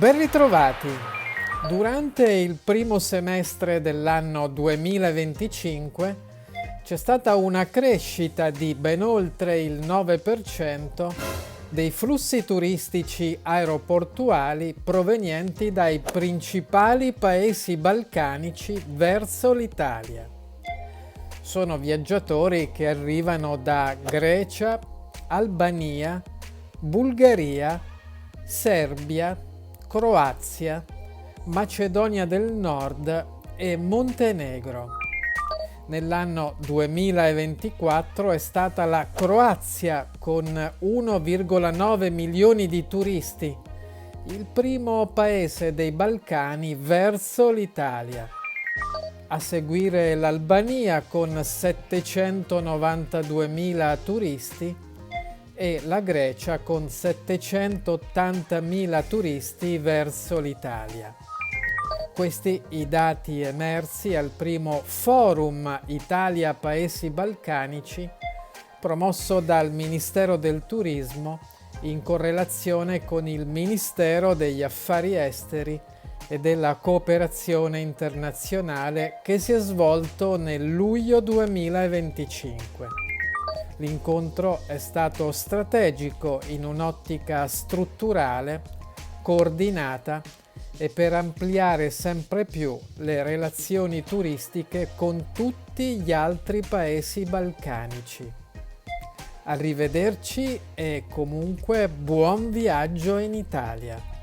Ben ritrovati! Durante il primo semestre dell'anno 2025 c'è stata una crescita di ben oltre il 9% dei flussi turistici aeroportuali provenienti dai principali paesi balcanici verso l'Italia. Sono viaggiatori che arrivano da Grecia, Albania, Bulgaria, Serbia, Croazia, Macedonia del Nord e Montenegro. Nell'anno 2024 è stata la Croazia con 1,9 milioni di turisti, il primo paese dei Balcani verso l'Italia. A seguire l'Albania con 792.000 turisti e la Grecia con 780.000 turisti verso l'Italia. Questi i dati emersi al primo Forum Italia Paesi Balcanici promosso dal Ministero del Turismo in correlazione con il Ministero degli Affari Esteri e della Cooperazione Internazionale che si è svolto nel luglio 2025. L'incontro è stato strategico in un'ottica strutturale, coordinata e per ampliare sempre più le relazioni turistiche con tutti gli altri paesi balcanici. Arrivederci e comunque buon viaggio in Italia!